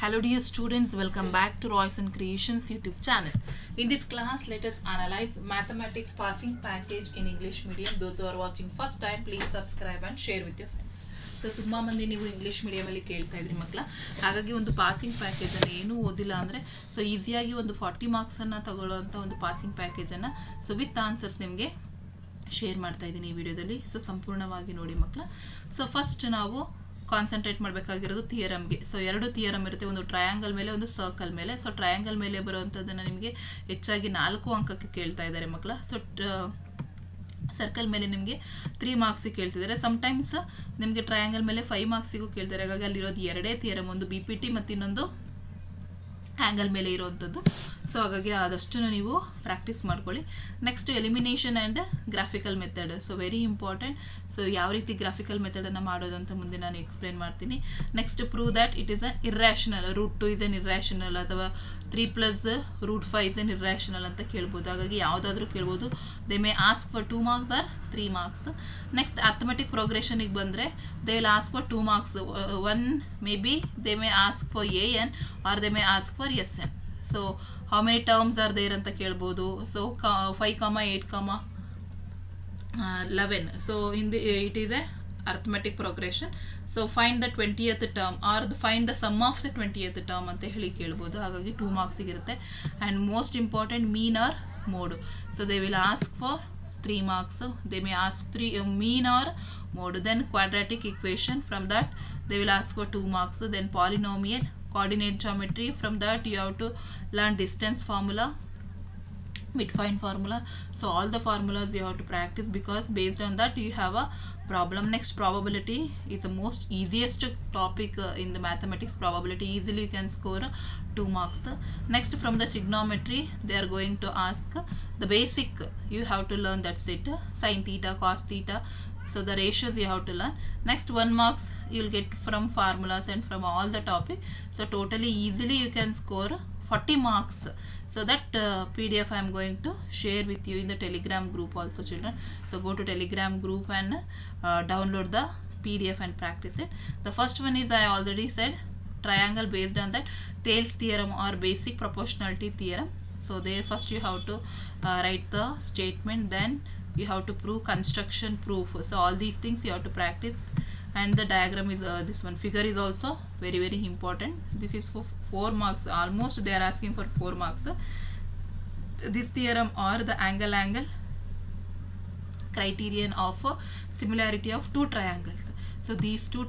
Hello dear students, welcome back to Royson Creations YouTube channel. In this class, let us analyze mathematics passing package in English medium. Those who are watching first time, please subscribe and share with your friends. So ತುಂಬ ಮಂದಿ ನೀವು English ಮೀಡಿಯಮಲ್ಲಿ ಕೇಳ್ತಾ ಇದ್ರಿ ಮಕ್ಕಳ, ಹಾಗಾಗಿ ಒಂದು passing ಪ್ಯಾಕೇಜನ್ನು ಏನೂ ಓದಿಲ್ಲ ಅಂದರೆ ಸೊ ಈಸಿಯಾಗಿ ಒಂದು 40 ಮಾರ್ಕ್ಸನ್ನು ತಗೊಳ್ಳೋವಂಥ ಒಂದು ಪಾಸಿಂಗ್ ಪ್ಯಾಕೇಜನ್ನು ಸೊ ವಿತ್ ಆನ್ಸರ್ಸ್ ನಿಮಗೆ ಶೇರ್ ಮಾಡ್ತಾ ಇದ್ದೀನಿ ಈ ವಿಡಿಯೋದಲ್ಲಿ. ಸೊ ಸಂಪೂರ್ಣವಾಗಿ ನೋಡಿ ಮಕ್ಕಳ. ಸೊ ಫಸ್ಟ್ ನಾವು ಕಾನ್ಸಂಟ್ರೇಟ್ ಮಾಡಬೇಕಾಗಿರೋದು ಥಿಯರಮ್ಗೆ. ಸೊ ಎರಡು ಥಿಯರಮ್ ಇರುತ್ತೆ, ಒಂದು ಟ್ರಯಾಂಗಲ್ ಮೇಲೆ ಒಂದು ಸರ್ಕಲ್ ಮೇಲೆ. ಸೊ ಟ್ರಯಾಂಗಲ್ ಮೇಲೆ ಬರುವಂಥದ್ದನ್ನು ನಿಮಗೆ ಹೆಚ್ಚಾಗಿ 4 ಅಂಕಕ್ಕೆ ಕೇಳ್ತಾ ಇದ್ದಾರೆ ಮಕ್ಕಳ. ಸೊ ಸರ್ಕಲ್ ಮೇಲೆ ನಿಮಗೆ 3 ಮಾರ್ಕ್ಸಿಗೆ ಕೇಳ್ತಿದ್ದಾರೆ. ಸಮ್ಟೈಮ್ಸ್ ನಿಮಗೆ ಟ್ರಯಾಂಗಲ್ ಮೇಲೆ 5 ಮಾರ್ಕ್ಸಿಗೂ ಕೇಳ್ತಾರೆ. ಹಾಗಾಗಿ ಅಲ್ಲಿರೋದು ಎರಡೇ ಥಿಯರಮ್, ಒಂದು BPT ಮತ್ತು ಇನ್ನೊಂದು ಆ್ಯಂಗಲ್ ಮೇಲೆ ಇರುವಂಥದ್ದು. ಸೊ ಹಾಗಾಗಿ ಆದಷ್ಟು ನೀವು ಪ್ರಾಕ್ಟೀಸ್ ಮಾಡ್ಕೊಳ್ಳಿ. Next elimination and graphical method. So very important. So ಯಾವ ರೀತಿ ಗ್ರಾಫಿಕಲ್ ಮೆಥಡನ್ನು ಮಾಡೋದು ಅಂತ ಮುಂದೆ ನಾನು ಎಕ್ಸ್ಪ್ಲೇನ್ ಮಾಡ್ತೀನಿ. Next prove that it is an irrational, √2 is an irrational, ಅಥವಾ 3 + √5 ಇಸ್ ಅನ್ ಇರ್ರ್ಯಾಷನಲ್ ಅಂತ ಕೇಳ್ಬೋದು. ಹಾಗಾಗಿ ಯಾವುದಾದ್ರೂ ಕೇಳ್ಬೋದು. They may ask for 2 marks or 3 marks. Next arithmetic ಪ್ರೋಗ್ರೆಷನಿಗೆ ಬಂದರೆ they will ask for 2 marks. One may be they may ask for AN or they may ask for SN. So how many terms are there ಅಂತ ಕೇಳ್ಬೋದು. So 5, 8, 11. So it is a arithmetic progression. So find the 20th term or find the sum of the 20th term ಅಂತ ಹೇಳಿ ಕೇಳ್ಬೋದು. ಹಾಗಾಗಿ 2 ಮಾರ್ಕ್ಸಿಗೆ ಇರುತ್ತೆ. And most important mean or mode. So they will ask for 3 marks. They may ask 3 mean or mode. Then quadratic equation, from that they will ask for 2 marks. Then polynomial, coordinate geometry, from that you have to learn distance formula, midpoint formula. So all the formulas you have to practice, because based on that you have a problem. Next, probability is the most easiest topic in the mathematics. Probability easily you can score 2 marks. Next, from the trigonometry they are going to ask the basic, you have to learn, that's it, sin theta, cos theta. So the ratios you have to learn. Next, 1 marks you will get from formulas and from all the topic. So totally easily you can score 40 marks. So that PDF I am going to share with you in the Telegram group also, children. So go to Telegram group and download the PDF and practice it. The first one is, I already said, triangle, based on that Thales theorem or basic proportionality theorem. So there first you have to write the statement, then you have to prove construction proof. So all these things you have to practice. And the diagram is this one. Figure is also very important. This is for 4 marks. Almost they are asking for 4 marks. This theorem or the angle criterion of similarity of 2 triangles. So these two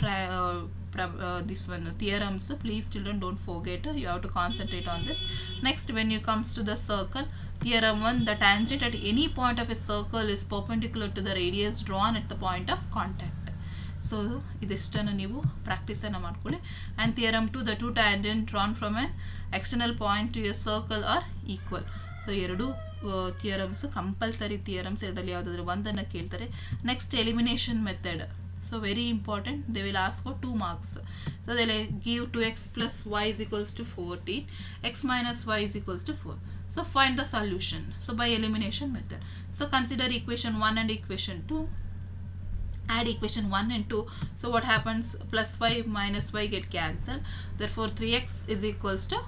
this one theorems, please children don't forget. You have to concentrate on this. Next, when you comes to the circle, theorem 1, the tangent at any point of a circle is perpendicular to the radius drawn at the point of contact. So ಇದಿಷ್ಟನ್ನು ನೀವು ಪ್ರಾಕ್ಟೀಸನ್ನು ಮಾಡ್ಕೊಳ್ಳಿ. And theorem 2, the 2 tangent drawn from an external point to a circle are equal. So ಎರಡು theorems compulsory theorems, ಎರಡರಲ್ಲಿ ಯಾವುದಾದ್ರೂ ಒಂದನ್ನು ಕೇಳ್ತಾರೆ. Next, elimination method. So very important. They will ask for 2 marks. So they give 2x + y = 14, x - y = 4. So find the solution. So by elimination method. So consider equation 1 and equation 2. Add equation 1 and 2. So what happens? +5 - y get cancelled. Therefore 3x is equals to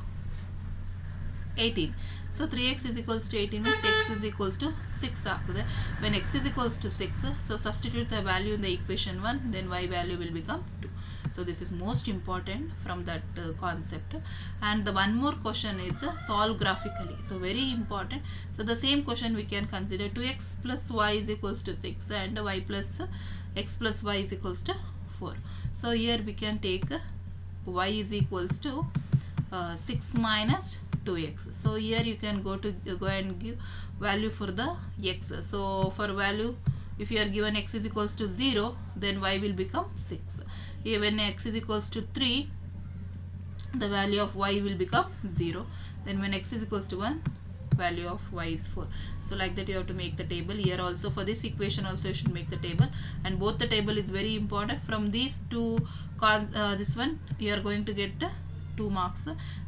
18. So 3x is equals to 18 means x is equals to 6 ಆಗ್ತದೆ. When x is equals to 6, so substitute the value in the equation 1, then y value will become 2. So this is most important from that concept. And the one more question is solve graphically. So very important. So the same question we can consider 2x + y = 6 and y + x + y = 4. So here we can take y is equals to 6 - 2x. So here you can go and give value for the x. So for value, if you are given x is equals to 0, then y will become 6. Here when x is equals to 3, the value of y will become 0. Then when x is equals to 1, value of y is 4. So like that you have to make the table. Here also for this equation also you should make the table, and both the table is very important. From these two this one you are going to get 2 marks.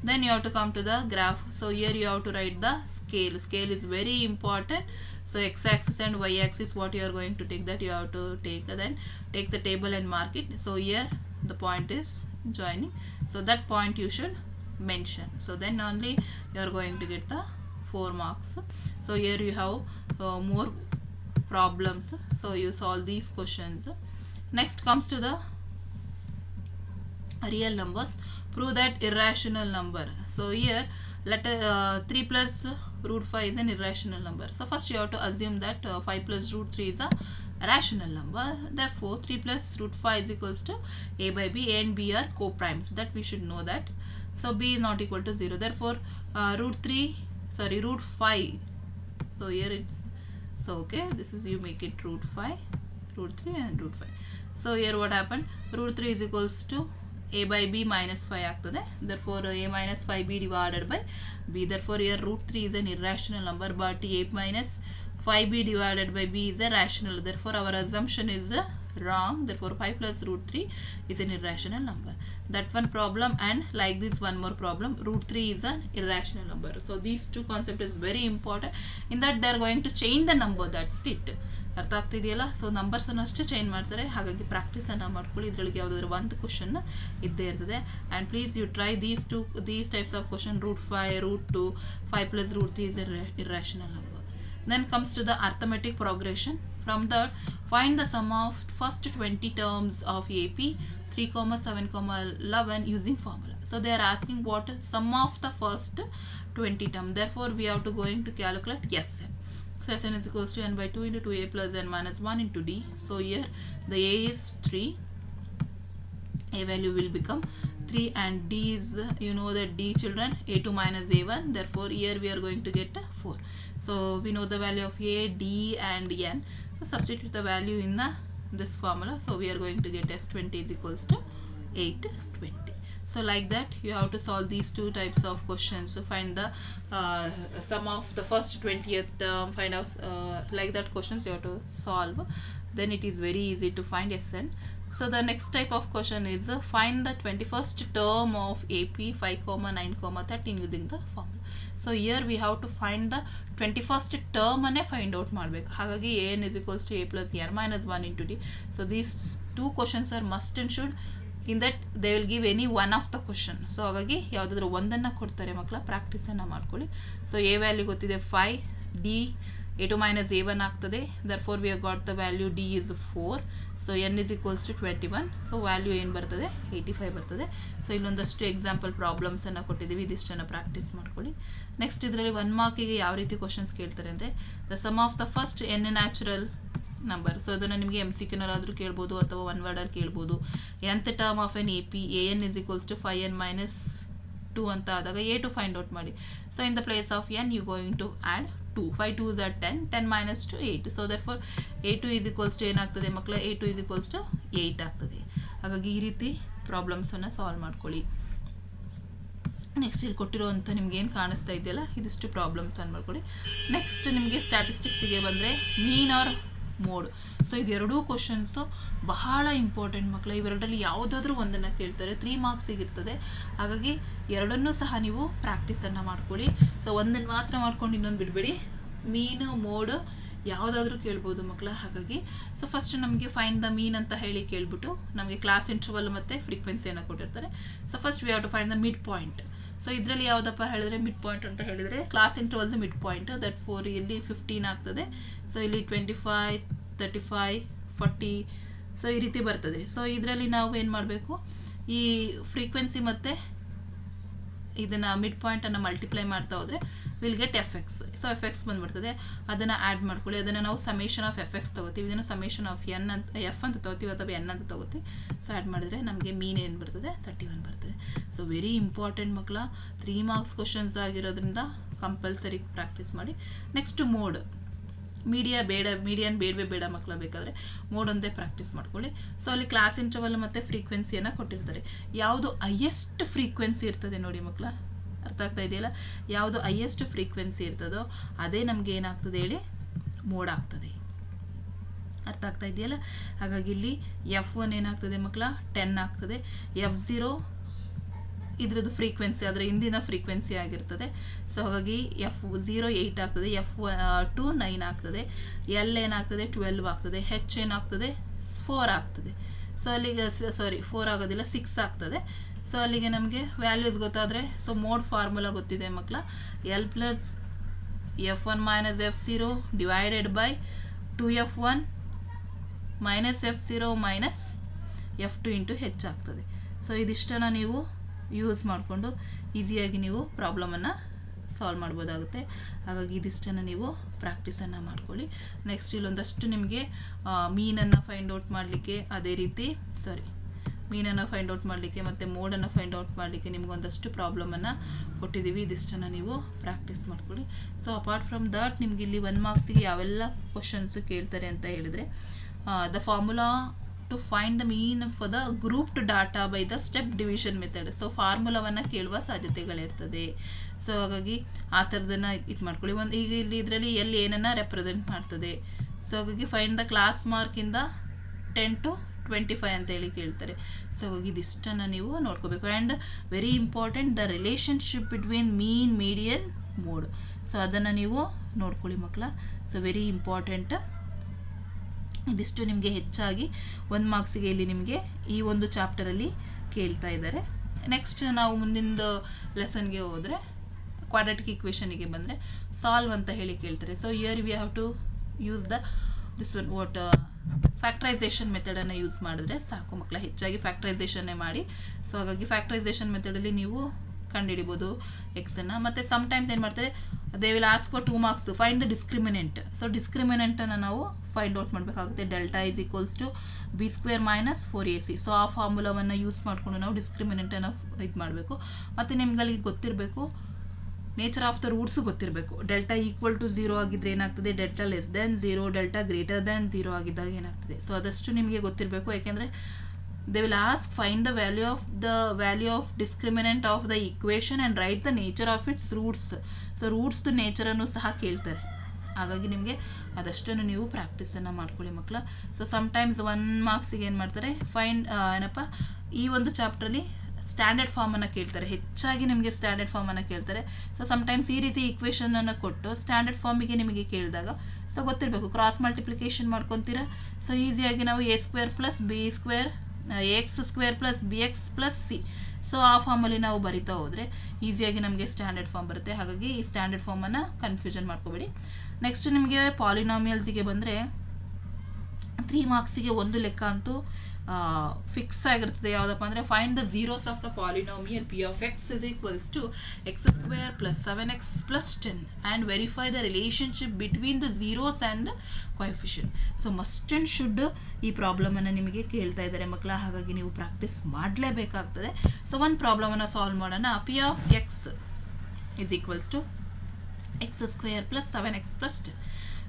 Then you have to come to the graph. So here you have to write the scale. Scale is very important. So x-axis and y-axis, what you are going to take, that you have to take, then take the table and mark it. So here the point is joining. So that point you should mention. So then only you are going to get the 4 marks. So here you have more problems. So you solve these questions. Next comes to the real numbers. Prove that irrational number. So here let 3 plus root 5 is an irrational number. So first you have to assume that 5 plus root 3 is a rational number. Therefore 3 plus root 5 is equals to a by b. A and b are co-primes. That we should know that. So b is not equal to 0. Therefore root 5. So here it's, so okay, this is, you make it root 5, root 3 and root 5. So here what happened, root 3 is equals to a by b minus 5 ಆಗ್ತದೆ. Therefore a minus 5b divided by b. Therefore here root 3 is an irrational number, but a minus 5b divided by b is a rational. Therefore our assumption is wrong. Therefore 5 plus root 3 is an irrational number. That one problem, and like this one more problem, root 3 is an irrational number. So these two concepts is very important. In that they are going to change the number, that's it. ಅರ್ಥ ಆಗ್ತಿದೆಯಲ್ಲ. So ನಂಬರ್ಸನ್ನು ಅಷ್ಟೇ change ಮಾಡ್ತಾರೆ. ಹಾಗಾಗಿ ಪ್ರಾಕ್ಟೀಸನ್ನು ಮಾಡ್ಕೊಳ್ಳಿ. ಇದರೊಳಗೆ ಯಾವುದಾದ್ರು ಒಂದು question ಇದ್ದೇ ಇರ್ತದೆ. And please you try these types of question. Root 5, root 2, 5 plus root 3 is an irrational number. Then comes to the arithmetic progression. From that, find the sum of first 20 terms of AP 3, 7, 11 using formula. So they are asking what sum of the first 20 term. Therefore we have to going to calculate SN. So Sn is equals to n by 2 into 2a plus n minus 1 into d. So here the a is 3, a value will become 3, and d is, you know that d children, a2 minus a1. Therefore here we are going to get 4. So we know the value of a, d and n. So substitute the value in this formula. So we are going to get S20 is equals to 820. So like that you have to solve these two types of questions. So find the sum of the first 20th term, find out like that questions you have to solve. Then it is very easy to find Sn. So the next type of question is find the 21st term of AP 5, 9, 13 using the formula. So here we have to find the 21st term and find out ಮಾಡಬೇಕು. ಹಾಗಾಗಿ an is equals to a plus n minus 1 into d. So these two questions are must and should. In that they will give any one of the question. So ಹಾಗಾಗಿ ಯಾವುದಾದ್ರೂ ಒಂದನ್ನು ಕೊಡ್ತಾರೆ ಮಕ್ಕಳ, ಪ್ರಾಕ್ಟೀಸನ್ನು ಮಾಡ್ಕೊಳ್ಳಿ. So a value ಗೊತ್ತಿದೆ 5, d a2 minus a1 ಆಗ್ತದೆ. therefore we have got the value d is 4. So n is equals to 21. So value ಏನು ಬರ್ತದೆ 85 ಬರ್ತದೆ. ಸೊ ಇಲ್ಲೊಂದಷ್ಟು ಎಕ್ಸಾಂಪಲ್ ಪ್ರಾಬ್ಲಮ್ಸನ್ನು ಕೊಟ್ಟಿದ್ದೀವಿ, ಇದಿಷ್ಟನ್ನು ಪ್ರಾಕ್ಟೀಸ್ ಮಾಡ್ಕೊಳ್ಳಿ. ನೆಕ್ಸ್ಟ್ ಇದರಲ್ಲಿ 1 ಮಾರ್ಕಿಗೆ ಯಾವ ರೀತಿ ಕ್ವಶನ್ಸ್ ಕೇಳ್ತಾರೆ ಅಂದರೆ the sum of the first n natural number. So ಅದನ್ನು ನಿಮಗೆ MCQನಲ್ಲಾದರೂ ಕೇಳ್ಬೋದು ಅಥವಾ ಒನ್ ವರ್ಡಲ್ಲಿ ಕೇಳ್ಬೋದು. nth term of an AP an is equals to 5n minus 2 ಅಂತ ಆದಾಗ a2 ಫೈಂಡ್ ಔಟ್ ಮಾಡಿ. So in the place of n you going to add 2. 5 2s are 10, 10 minus 2 8. So therefore a2 is equals to ಏನಾಗ್ತದೆ ಮಕ್ಕಳ, a2 is equals to 8 ಆಗ್ತದೆ. ಹಾಗಾಗಿ ಈ ರೀತಿ ಪ್ರಾಬ್ಲಮ್ಸನ್ನು solve ಮಾಡ್ಕೊಳ್ಳಿ. ನೆಕ್ಸ್ಟ್ ಇಲ್ಲಿ ಕೊಟ್ಟಿರೋವಂಥ ನಿಮ್ಗೆ ಏನು ಕಾಣಿಸ್ತಾ ಇದೆಯಲ್ಲ, ಇದಿಷ್ಟು ಪ್ರಾಬ್ಲಮ್ಸನ್ನು ಮಾಡ್ಕೊಳ್ಳಿ. ನೆಕ್ಸ್ಟ್ ನಿಮಗೆ ಸ್ಟ್ಯಾಟಿಸ್ಟಿಕ್ಸಿಗೆ ಬಂದರೆ ಮೀನ್ ಆರ್ ಮೋಡ್. ಸೊ ಇದೆರಡೂ ಕ್ವಶನ್ಸು ಬಹಳ ಇಂಪಾರ್ಟೆಂಟ್ ಮಕ್ಕಳು. ಇವೆರಡರಲ್ಲಿ ಯಾವುದಾದ್ರೂ ಒಂದನ್ನು ಕೇಳ್ತಾರೆ, 3 ಮಾರ್ಕ್ಸಿಗೆ ಇರ್ತದೆ. ಹಾಗಾಗಿ ಎರಡನ್ನೂ ಸಹ ನೀವು ಪ್ರಾಕ್ಟೀಸನ್ನು ಮಾಡ್ಕೊಳ್ಳಿ. ಸೊ ಒಂದನ್ನು ಮಾತ್ರ ಮಾಡ್ಕೊಂಡು ಇನ್ನೊಂದು ಬಿಡಬೇಡಿ. ಮೀನು ಮೋಡ್ ಯಾವುದಾದ್ರೂ ಕೇಳ್ಬೋದು ಮಕ್ಕಳ. ಹಾಗಾಗಿ ಸೊ ಫಸ್ಟ್ ನಮಗೆ ಫೈಂಡ್ ದ ಮೀನ್ ಅಂತ ಹೇಳಿ ಕೇಳ್ಬಿಟ್ಟು ನಮಗೆ ಕ್ಲಾಸ್ ಇಂಟರ್ವಲ್ ಮತ್ತು ಫ್ರೀಕ್ವೆನ್ಸಿಯನ್ನು ಕೊಟ್ಟಿರ್ತಾರೆ. So first we have to find the mid point. So ಇದರಲ್ಲಿ ಯಾವುದಪ್ಪ ಹೇಳಿದ್ರೆ ಮಿಡ್ ಪಾಯಿಂಟ್ ಅಂತ ಹೇಳಿದರೆ ಕ್ಲಾಸ್ ಇಂಟರ್ವಲ್ದು ಮಿಡ್ ಪಾಯಿಂಟ್. ದಟ್ 4 ಇಲ್ಲಿ 15 ಆಗ್ತದೆ. ಸೊ ಇಲ್ಲಿ 25, 35, 40 ಸೊ ಈ ರೀತಿ ಬರ್ತದೆ. ಸೊ ಇದರಲ್ಲಿ ನಾವು ಏನು ಮಾಡಬೇಕು, ಈ ಫ್ರೀಕ್ವೆನ್ಸಿ ಮತ್ತು ಇದನ್ನು ಮಿಡ್ ಪಾಯಿಂಟನ್ನು ಮಲ್ಟಿಪ್ಲೈ ಮಾಡ್ತಾ ಹೋದರೆ will get F X. So F X ಬಂದುಬಿಡ್ತದೆ. ಅದನ್ನು ಆ್ಯಡ್ ಮಾಡ್ಕೊಳ್ಳಿ. ಅದನ್ನು ನಾವು ಸಮೇಷನ್ ಆಫ್ ಎಫ್ ಎಕ್ಸ್ ತೊಗೋತೀವಿ. ಇದನ್ನು ಸಮೇಷನ್ ಆಫ್ ಎನ್ ಅಂತ ಎಫ್ ಅಂತ ತೊಗೋತೀವಿ ಅಥವಾ ಎನ್ ಅಂತ ತೊಗೋತೀವಿ. ಸೊ ಆ್ಯಡ್ ಮಾಡಿದರೆ ನಮಗೆ ಮೀನ್ ಏನು ಬರ್ತದೆ 31 ಬರ್ತದೆ. ಸೊ ವೆರಿ ಇಂಪಾರ್ಟೆಂಟ್ ಮಕ್ಕಳ, 3 ಮಾರ್ಕ್ಸ್ ಕ್ವಶನ್ಸ್ ಆಗಿರೋದ್ರಿಂದ ಕಂಪಲ್ಸರಿ ಪ್ರಾಕ್ಟೀಸ್ ಮಾಡಿ. Next mode. ಮೀಡಿಯನ್ ಬೇಡ ಮಕ್ಕಳ, ಬೇಕಾದರೆ ಮೋಡ್ ಒಂದೇ ಪ್ರಾಕ್ಟೀಸ್ ಮಾಡ್ಕೊಳ್ಳಿ. ಸೊ ಅಲ್ಲಿ ಕ್ಲಾಸ್ ಇಂಟರ್ವಲ್ ಮತ್ತು ಫ್ರೀಕ್ವೆನ್ಸಿಯನ್ನು ಕೊಟ್ಟಿರ್ತಾರೆ. ಯಾವುದು ಹೈಯೆಸ್ಟ್ ಫ್ರೀಕ್ವೆನ್ಸಿ ಇರ್ತದೆ ನೋಡಿ ಮಕ್ಕಳ, ಅರ್ಥ ಆಗ್ತಾ ಇದೆಯಲ್ಲ, ಯಾವುದು ಹೈಯೆಸ್ಟ್ ಫ್ರೀಕ್ವೆನ್ಸಿ ಇರ್ತದೋ ಅದೇ ನಮಗೆ ಏನಾಗ್ತದೆ ಹೇಳಿ ಮೋಡ್ ಆಗ್ತದೆ. ಅರ್ಥ ಆಗ್ತಾ ಇದೆಯಲ್ಲ. ಹಾಗಾಗಿ ಇಲ್ಲಿ F1 ಏನಾಗ್ತದೆ ಮಕ್ಕಳ 10 ಆಗ್ತದೆ. F0 ಇದ್ರದ್ದು ಫ್ರೀಕ್ವೆನ್ಸಿ, ಅದರ ಹಿಂದಿನ ಫ್ರೀಕ್ವೆನ್ಸಿ ಆಗಿರ್ತದೆ. ಸೊ ಹಾಗಾಗಿ F0 8 ಆಗ್ತದೆ, F2 9 ಆಗ್ತದೆ, L ಏನಾಗ್ತದೆ 12 ಆಗ್ತದೆ, H ಏನಾಗ್ತದೆ 4 ಆಗ್ತದೆ. ಸೊ ಅಲ್ಲಿಗೆ ಸಾರಿ 4 ಆಗೋದಿಲ್ಲ 6 ಆಗ್ತದೆ. ಸೊ ಅಲ್ಲಿಗೆ ನಮಗೆ ವ್ಯಾಲ್ಯೂಸ್ ಗೊತ್ತಾದರೆ, ಸೊ ಮೋಡ್ ಫಾರ್ಮುಲಾ ಗೊತ್ತಿದೆ ಮಕ್ಕಳ, L plus F1 minus F0 divided by 2F1 minus F0 minus F2 into H ಆಗ್ತದೆ. ಸೊ ಇದಿಷ್ಟನ್ನು ನೀವು ಯೂಸ್ ಮಾಡಿಕೊಂಡು ಈಸಿಯಾಗಿ ನೀವು ಪ್ರಾಬ್ಲಮನ್ನು ಸಾಲ್ವ್ ಮಾಡ್ಬೋದಾಗುತ್ತೆ. ಹಾಗಾಗಿ ಇದಿಷ್ಟನ್ನು ನೀವು ಪ್ರಾಕ್ಟೀಸನ್ನು ಮಾಡ್ಕೊಳ್ಳಿ. ನೆಕ್ಸ್ಟ್ ಇಲ್ಲೊಂದಷ್ಟು ನಿಮಗೆ ಮೀನನ್ನು ಫೈಂಡ್ ಔಟ್ ಮಾಡಲಿಕ್ಕೆ, ಅದೇ ರೀತಿ ಮೀನನ್ನು ಫೈಂಡ್ ಔಟ್ ಮಾಡಲಿಕ್ಕೆ ಮತ್ತು ಮೋಡನ್ನು ಫೈಂಡ್ ಔಟ್ ಮಾಡಲಿಕ್ಕೆ ನಿಮ್ಗೊಂದಷ್ಟು ಪ್ರಾಬ್ಲಮನ್ನು ಕೊಟ್ಟಿದ್ದೀವಿ. ಇದಿಷ್ಟನ್ನು ನೀವು ಪ್ರಾಕ್ಟೀಸ್ ಮಾಡ್ಕೊಳ್ಳಿ. ಸೊ ಅಪಾರ್ಟ್ ಫ್ರಮ್ ದಟ್ ನಿಮ್ಗೆ ಇಲ್ಲಿ 1 ಮಾರ್ಕ್ಸಿಗೆ ಯಾವೆಲ್ಲ ಕ್ವಶನ್ಸ್ ಕೇಳ್ತಾರೆ ಅಂತ ಹೇಳಿದರೆ, the formula to find the mean for the grouped data by the step division method. So ಫಾರ್ಮುಲಾವನ್ನು ಕೇಳುವ ಸಾಧ್ಯತೆಗಳಿರ್ತದೆ. ಸೊ ಹಾಗಾಗಿ ಆ ಥರದನ್ನು ಇದು ಮಾಡ್ಕೊಳ್ಳಿ. ಈಗ ಇಲ್ಲಿ ಇದರಲ್ಲಿ ಎಲ್ಲಿ ಏನನ್ನು ರೆಪ್ರೆಸೆಂಟ್ ಮಾಡ್ತದೆ. ಸೊ ಹಾಗಾಗಿ ಫೈಂಡ್ ದ ಕ್ಲಾಸ್ ಮಾರ್ಕಿಂದ 10 to 25 ಅಂತೇಳಿ ಕೇಳ್ತಾರೆ. ಸೊ ಹಾಗಾಗಿ ಇದಿಷ್ಟನ್ನು ನೀವು ನೋಡ್ಕೋಬೇಕು. And very important, the relationship between mean, median, mode. So ಅದನ್ನು ನೀವು ನೋಡ್ಕೊಳ್ಳಿ ಮಕ್ಕಳ. So very important. ಇದಿಷ್ಟು ನಿಮಗೆ ಹೆಚ್ಚಾಗಿ 1 ಮಾರ್ಕ್ಸಿಗೆ ಇಲ್ಲಿ ನಿಮಗೆ ಈ ಒಂದು ಚಾಪ್ಟರಲ್ಲಿ ಕೇಳ್ತಾ ಇದ್ದಾರೆ. ನೆಕ್ಸ್ಟ್ ನಾವು ಮುಂದಿನ ಲೆಸನ್ಗೆ ಹೋದರೆ, ಕ್ವಾಡ್ರಾಟಿಕ್ ಇಕ್ವೇಷನಿಗೆ ಬಂದರೆ ಸಾಲ್ವ್ ಅಂತ ಹೇಳಿ ಕೇಳ್ತಾರೆ. So here we have to use this one factorisation ಮೆಥಡನ್ನು ಯೂಸ್ ಮಾಡಿದ್ರೆ ಸಾಕು ಮಕ್ಕಳ. ಹೆಚ್ಚಾಗಿ ಫ್ಯಾಕ್ಟ್ರೈಸೇಷನ್ನೇ ಮಾಡಿ. ಸೊ ಹಾಗಾಗಿ ಫ್ಯಾಕ್ಟ್ರೈಸೇಷನ್ ಮೆಥಡಲ್ಲಿ ನೀವು ಕಂಡುಹಿಡಿಬೋದು ಎಕ್ಸನ್ನು. ಮತ್ತು ಸಮ್ಟೈಮ್ಸ್ ಏನು ಮಾಡ್ತಾರೆ, they will ask for 2 marks, find the discriminant. So ಡಿಸ್ಕ್ರಿಮಿನೆಂಟನ್ನು ನಾವು ಫೈಂಡ್ ಔಟ್ ಮಾಡಬೇಕಾಗುತ್ತೆ. Delta is equals to B² minus 4AC. So ಆ ಫಾರ್ಮುಲಾವನ್ನು ಯೂಸ್ ಮಾಡಿಕೊಂಡು ನಾವು ಡಿಸ್ಕ್ರಿಮಿನೆಂಟನ್ನು ಇದು ಮಾಡಬೇಕು. ಮತ್ತು ನಿಮ್ಗಳಿಗೆ ಗೊತ್ತಿರಬೇಕು, ನೇಚರ್ ಆಫ್ ದ ರೂಟ್ಸು ಗೊತ್ತಿರಬೇಕು. ಡೆಲ್ಟಾ ಈಕ್ವಲ್ ಟು 0 ಆಗಿದ್ದರೆ ಏನಾಗ್ತದೆ, delta less than 0, delta greater than 0 ಆಗಿದ್ದಾಗ ಏನಾಗ್ತದೆ. ಸೊ ಅದಷ್ಟು ನಿಮಗೆ ಗೊತ್ತಿರಬೇಕು. ಯಾಕೆಂದರೆ they will ask find the value of discriminant of the equation and write the nature of its roots. So ರೂಟ್ಸ್ದು ನೇಚರನ್ನು ಸಹ ಕೇಳ್ತಾರೆ. ಹಾಗಾಗಿ ನಿಮಗೆ ಅದಷ್ಟನ್ನು ನೀವು ಪ್ರಾಕ್ಟೀಸನ್ನು ಮಾಡ್ಕೊಳ್ಳಿ ಮಕ್ಕಳ. ಸೊ ಸಮ್ಟೈಮ್ಸ್ 1 ಮಾರ್ಕ್ಸಿಗೆ ಏನು ಮಾಡ್ತಾರೆ, ಏನಪ್ಪ, ಈ ಒಂದು ಚಾಪ್ಟ್ರಲ್ಲಿ ಸ್ಟ್ಯಾಂಡರ್ಡ್ ಫಾರ್ಮನ್ನು ಕೇಳ್ತಾರೆ. ಹೆಚ್ಚಾಗಿ ನಿಮಗೆ ಸ್ಟ್ಯಾಂಡರ್ಡ್ ಫಾರ್ಮನ್ನು ಕೇಳ್ತಾರೆ. ಸೊ ಸಮ್ಟೈಮ್ಸ್ ಈ ರೀತಿ ಇಕ್ವೇಷನನ್ನು ಕೊಟ್ಟು ಸ್ಟ್ಯಾಂಡರ್ಡ್ ಫಾರ್ಮಿಗೆ ನಿಮಗೆ ಕೇಳಿದಾಗ ಸೊ ಗೊತ್ತಿರಬೇಕು, ಕ್ರಾಸ್ ಮಲ್ಟಿಪ್ಲಿಕೇಶನ್ ಮಾಡ್ಕೊತೀರಾ. ಸೊ ಈಸಿಯಾಗಿ ನಾವು A² plus B² X² plus BX plus C. So ಆ ಫಾರ್ಮಲ್ಲಿ ನಾವು ಬರಿತಾ ಹೋದರೆ ಈಸಿಯಾಗಿ ನಮಗೆ ಸ್ಟ್ಯಾಂಡರ್ಡ್ ಫಾರ್ಮ್ ಬರುತ್ತೆ. ಹಾಗಾಗಿ ಈ ಸ್ಟ್ಯಾಂಡರ್ಡ್ ಫಾರ್ಮನ್ನು ಕನ್ಫ್ಯೂಷನ್ ಮಾಡ್ಕೋಬೇಡಿ. ನೆಕ್ಸ್ಟ್ ನಿಮಗೆ ಪಾಲಿನಾಮಿಯಲ್ಸಿಗೆ ಬಂದರೆ 3 ಮಾರ್ಕ್ಸಿಗೆ ಒಂದು ಲೆಕ್ಕ ಅಂತೂ ಫಿಕ್ಸ್ ಆಗಿರ್ತದೆ. ಯಾವುದಪ್ಪ ಅಂದರೆ, find the zeros of the polynomial P of X is equals to X² plus 7X plus 10 and verify the relationship between the zeros and coefficient. So must and should ಈ ಪ್ರಾಬ್ಲಮನ್ನು ನಿಮಗೆ ಕೇಳ್ತಾ ಇದ್ದಾರೆ ಮಕ್ಕಳ. ಹಾಗಾಗಿ ನೀವು ಪ್ರಾಕ್ಟೀಸ್ ಮಾಡಲೇಬೇಕಾಗ್ತದೆ. ಸೊ ಒಂದು ಪ್ರಾಬ್ಲಮನ್ನು solve ಮಾಡೋಣ. P of X is equals to X² plus 7X plus 10.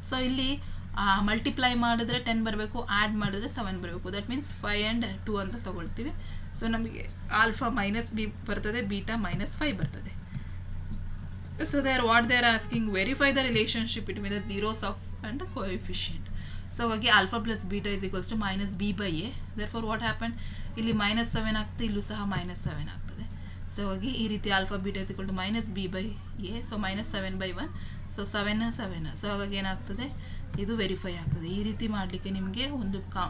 So ಇಲ್ಲಿ ಮಲ್ಟಿಪ್ಲೈ ಮಾಡಿದ್ರೆ 10 ಬರಬೇಕು, ಆ್ಯಡ್ ಮಾಡಿದ್ರೆ 7 ಬರಬೇಕು. ದಟ್ ಮೀನ್ಸ್ 5 and 2 ಅಂತ ತೊಗೊಳ್ತೀವಿ. ಸೊ ನಮಗೆ ಆಲ್ಫಾ ಮೈನಸ್ B ಬರ್ತದೆ, ಬೀಟಾ ಮೈನಸ್ 5 ಬರ್ತದೆ. So what they are asking, verify the relationship between the zeros of and coefficient. So ಹಾಗಾಗಿ alpha plus beta is equals to minus B/A. Therefore what happen, ಇಲ್ಲಿ -7 ಆಗ್ತದೆ, ಇಲ್ಲೂ ಸಹ -7 ಆಗ್ತದೆ. So ಹಾಗಾಗಿ ಈ ರೀತಿ alpha beta is equal to minus B/A. So -7/1. So 7. So ಹಾಗಾಗಿ ಏನಾಗ್ತದೆ, ಇದು ವೆರಿಫೈ ಆಗ್ತದೆ. ಈ ರೀತಿ ಮಾಡಲಿಕ್ಕೆ ನಿಮಗೆ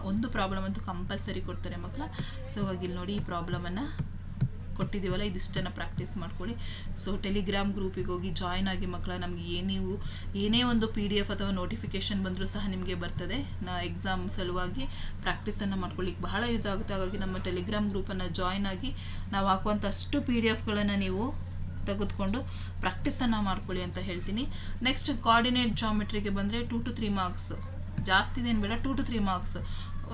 ಒಂದು ಪ್ರಾಬ್ಲಮ್ ಅಂತೂ ಕಂಪಲ್ಸರಿ ಕೊಡ್ತಾರೆ ಮಕ್ಕಳ. ಸೊ ಹಾಗಾಗಿ ಇಲ್ಲಿ ನೋಡಿ, ಈ ಪ್ರಾಬ್ಲಮನ್ನು ಕೊಟ್ಟಿದ್ದೀವಲ್ಲ, ಇದಿಷ್ಟನ್ನು ಪ್ರಾಕ್ಟೀಸ್ ಮಾಡ್ಕೊಳ್ಳಿ. ಸೊ ಟೆಲಿಗ್ರಾಮ್ ಗ್ರೂಪಿಗೆ ಹೋಗಿ ಜಾಯ್ನ್ ಆಗಿ ಮಕ್ಕಳ. ನಮಗೆ ಏನೇ ಒಂದು PDF ಅಥವಾ ನೋಟಿಫಿಕೇಷನ್ ಬಂದರೂ ಸಹ ನಿಮಗೆ ಬರ್ತದೆ. ಎಕ್ಸಾಮ್ ಸಲುವಾಗಿ ಪ್ರಾಕ್ಟೀಸನ್ನು ಮಾಡ್ಕೊಳ್ಳಿಕ್ಕೆ ಬಹಳ ಯೂಸ್ ಆಗುತ್ತೆ. ಹಾಗಾಗಿ ನಮ್ಮ ಟೆಲಿಗ್ರಾಮ್ ಗ್ರೂಪನ್ನು ಜಾಯ್ನ್ ಆಗಿ ನಾವು ಹಾಕುವಂಥಷ್ಟು PDFಗಳನ್ನು ನೀವು ತೆಗೆದುಕೊಂಡು ಪ್ರಾಕ್ಟೀಸನ್ನು ಮಾಡ್ಕೊಳ್ಳಿ ಅಂತ ಹೇಳ್ತೀನಿ. ನೆಕ್ಸ್ಟ್ ಕೋಆರ್ಡಿನೇಟ್ ಜಾಮೆಟ್ರಿಗೆ ಬಂದರೆ 2 to 3 ಮಾರ್ಕ್ಸ್, ಜಾಸ್ತಿ ಇದೇನು ಬೇಡ, 2 to 3 marks.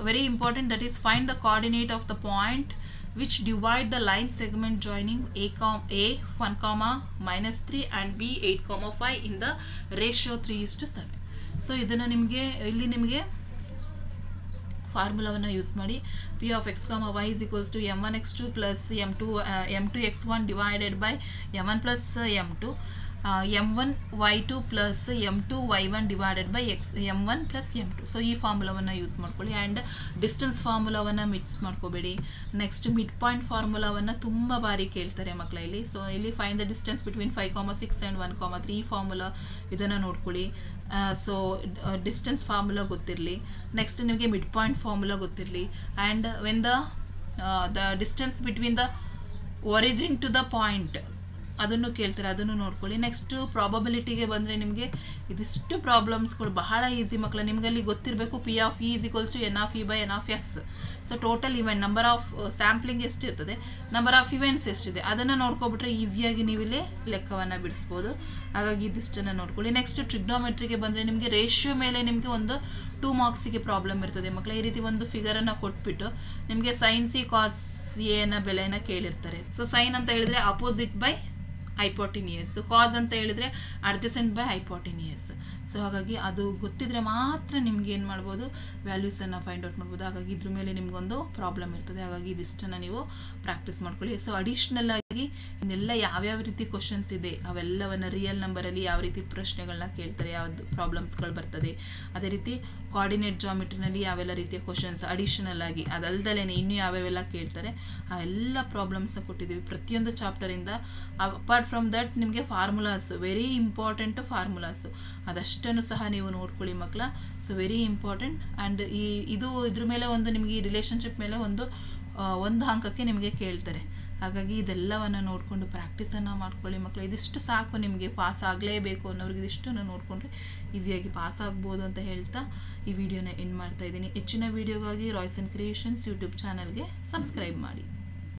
Very important, that is find the coordinate of the point which divide the line segment joining A 1, -3 and B 8, 5 in the ratio 3:7. So ಇದನ್ನು ಇಲ್ಲಿ ನಿಮಗೆ ಫಾರ್ಮುಲಾವನ್ನು ಯೂಸ್ ಮಾಡಿ P of X, Y is equals to M1x2 plus M2x1 divided by M1 plus M2 m1y2 plus m2y1 divided by m1 plus m2. So ಈ ಫಾರ್ಮುಲಾವನ್ನು use ಮಾಡ್ಕೊಳ್ಳಿ. And distance ಫಾರ್ಮುಲಾವನ್ನು mix ಮಾಡ್ಕೋಬೇಡಿ. Next mid point ಫಾರ್ಮುಲಾವನ್ನು ತುಂಬ ಬಾರಿ ಕೇಳ್ತಾರೆ ಮಕ್ಕಳ ಇಲ್ಲಿ. ಸೊ ಇಲ್ಲಿ find the distance between 5,6 and 1,3 ಈ ಫಾರ್ಮುಲಾ ಇದನ್ನು ನೋಡ್ಕೊಳ್ಳಿ. ಸೊ ಡಿಸ್ಟೆನ್ಸ್ ಫಾರ್ಮುಲಾ ಗೊತ್ತಿರಲಿ. ನೆಕ್ಸ್ಟ್ ನಿಮಗೆ ಮಿಡ್ ಪಾಯಿಂಟ್ ಫಾರ್ಮುಲಾ ಗೊತ್ತಿರಲಿ. And when the distance between the origin to the point ಅದನ್ನು ಕೇಳ್ತಾರೆ, ಅದನ್ನು ನೋಡ್ಕೊಳ್ಳಿ. ನೆಕ್ಸ್ಟು ಪ್ರಾಬಬಿಲಿಟಿಗೆ ಬಂದರೆ ನಿಮಗೆ ಇದಿಷ್ಟು ಪ್ರಾಬ್ಲಮ್ಸ್ಗಳು ಬಹಳ ಈಸಿ ಮಕ್ಕಳ. ನಿಮಗಲ್ಲಿ ಗೊತ್ತಿರಬೇಕು P of E is equals to N of E by N of S. So total event number of sampling ಎಷ್ಟಿರ್ತದೆ, ನಂಬರ್ ಆಫ್ ಇವೆಂಟ್ಸ್ ಎಷ್ಟಿದೆ ಅದನ್ನು ನೋಡ್ಕೊಬಿಟ್ರೆ ಈಸಿಯಾಗಿ ನೀವಿಲ್ಲಿ ಲೆಕ್ಕವನ್ನು ಬಿಡಿಸ್ಬೋದು. ಹಾಗಾಗಿ ಇದಿಷ್ಟನ್ನು ನೋಡ್ಕೊಳ್ಳಿ. ನೆಕ್ಸ್ಟ್ ಟ್ರಿಗ್ನೋಮೆಟ್ರಿಗೆ ಬಂದರೆ ನಿಮಗೆ ರೇಷಿಯೋ ಮೇಲೆ ನಿಮಗೆ ಒಂದು 2 ಮಾರ್ಕ್ಸಿಗೆ ಪ್ರಾಬ್ಲಮ್ ಇರ್ತದೆ ಮಕ್ಕಳ. ಈ ರೀತಿ ಒಂದು ಫಿಗರನ್ನು ಕೊಟ್ಬಿಟ್ಟು ನಿಮಗೆ ಸೈನ್ ಸಿ ಕಾಸ್ ಎನ ಬೆಲೆನ ಕೇಳಿರ್ತಾರೆ. ಸೊ ಸೈನ್ ಅಂತ ಹೇಳಿದ್ರೆ ಅಪೋಸಿಟ್ ಬೈ ಹೈಪೋಟಿನಿಯಸ್, ಕಾಸ್ ಅಂತ ಹೇಳಿದ್ರೆ ಅಡ್ಜಸೆಂಟ್ ಬೈ ಹೈಪೋಟಿನಿಯಸ್. ಸೊ ಹಾಗಾಗಿ ಅದು ಗೊತ್ತಿದ್ರೆ ಮಾತ್ರ ನಿಮ್ಗೆ ಏನು ಮಾಡ್ಬೋದು, ವ್ಯಾಲ್ಯೂಸನ್ನು ಫೈಂಡ್ ಔಟ್ ಮಾಡ್ಬೋದು. ಹಾಗಾಗಿ ಇದ್ರ ಮೇಲೆ ನಿಮಗೊಂದು ಪ್ರಾಬ್ಲಮ್ ಇರ್ತದೆ. ಹಾಗಾಗಿ ಇದಿಷ್ಟನ್ನು ನೀವು ಪ್ರಾಕ್ಟೀಸ್ ಮಾಡ್ಕೊಳ್ಳಿ. ಸೊ ಅಡಿಷ್ನಲ್ ಆಗಿ ಇನ್ನೆಲ್ಲ ಯಾವ್ಯಾವ ರೀತಿ ಕ್ವಶನ್ಸ್ ಇದೆ ಅವೆಲ್ಲವನ್ನು ರಿಯಲ್ ನಂಬರಲ್ಲಿ ಯಾವ ರೀತಿ ಪ್ರಶ್ನೆಗಳನ್ನ ಕೇಳ್ತಾರೆ, ಯಾವ್ದು ಪ್ರಾಬ್ಲಮ್ಸ್ಗಳು ಬರ್ತದೆ, ಅದೇ ರೀತಿ ಕೋಆರ್ಡಿನೇಟ್ ಜಾಮಿಟ್ರಿನಲ್ಲಿ ಯಾವೆಲ್ಲ ರೀತಿಯ ಕ್ವಶನ್ಸ್ ಅಡಿಷನಲ್ ಆಗಿ ಅದಲ್ದಲೇ ಇನ್ನೂ ಯಾವ್ಯಾವೆಲ್ಲ ಕೇಳ್ತಾರೆ ಆ ಎಲ್ಲ ಪ್ರಾಬ್ಲಮ್ಸ್ನ ಕೊಟ್ಟಿದ್ದೀವಿ ಪ್ರತಿಯೊಂದು ಚಾಪ್ಟರಿಂದ. ಅಪಾರ್ಟ್ ಫ್ರಮ್ ದಟ್ ನಿಮಗೆ ಫಾರ್ಮುಲಾಸ್, ವೆರಿ ಇಂಪಾರ್ಟೆಂಟ್ ಫಾರ್ಮುಲಾಸು, ಅದಷ್ಟನ್ನು ಸಹ ನೀವು ನೋಡ್ಕೊಳ್ಳಿ ಮಕ್ಕಳ. So very important. ಆ್ಯಂಡ್ ಇದ್ರ ಮೇಲೆ ಒಂದು ನಿಮಗೆ ಈ ರಿಲೇಷನ್ಶಿಪ್ ಮೇಲೆ ಒಂದು ಅಂಕಕ್ಕೆ ನಿಮಗೆ ಕೇಳ್ತಾರೆ. ಹಾಗಾಗಿ ಇದೆಲ್ಲವನ್ನು ನೋಡಿಕೊಂಡು ಪ್ರಾಕ್ಟೀಸನ್ನು ಮಾಡ್ಕೊಳ್ಳಿ ಮಕ್ಕಳು. ಇದಿಷ್ಟು ಸಾಕು, ನಿಮಗೆ ಪಾಸ್ ಆಗಲೇಬೇಕು ಅನ್ನೋರಿಗೆ ಇದಿಷ್ಟನ್ನು ನೋಡಿಕೊಂಡ್ರೆ ಈಸಿಯಾಗಿ ಪಾಸ್ ಆಗ್ಬೋದು ಅಂತ ಹೇಳ್ತಾ ಈ ವಿಡಿಯೋನ ಎಂಡ್ ಮಾಡ್ತಾ ಇದ್ದೀನಿ. ಹೆಚ್ಚಿನ ವಿಡಿಯೋಗಾಗಿ ರಾಯ್ಸನ್ ಕ್ರಿಯೇಷನ್ಸ್ ಯೂಟ್ಯೂಬ್ ಚಾನಲ್ಗೆ ಸಬ್ಸ್ಕ್ರೈಬ್ ಮಾಡಿ.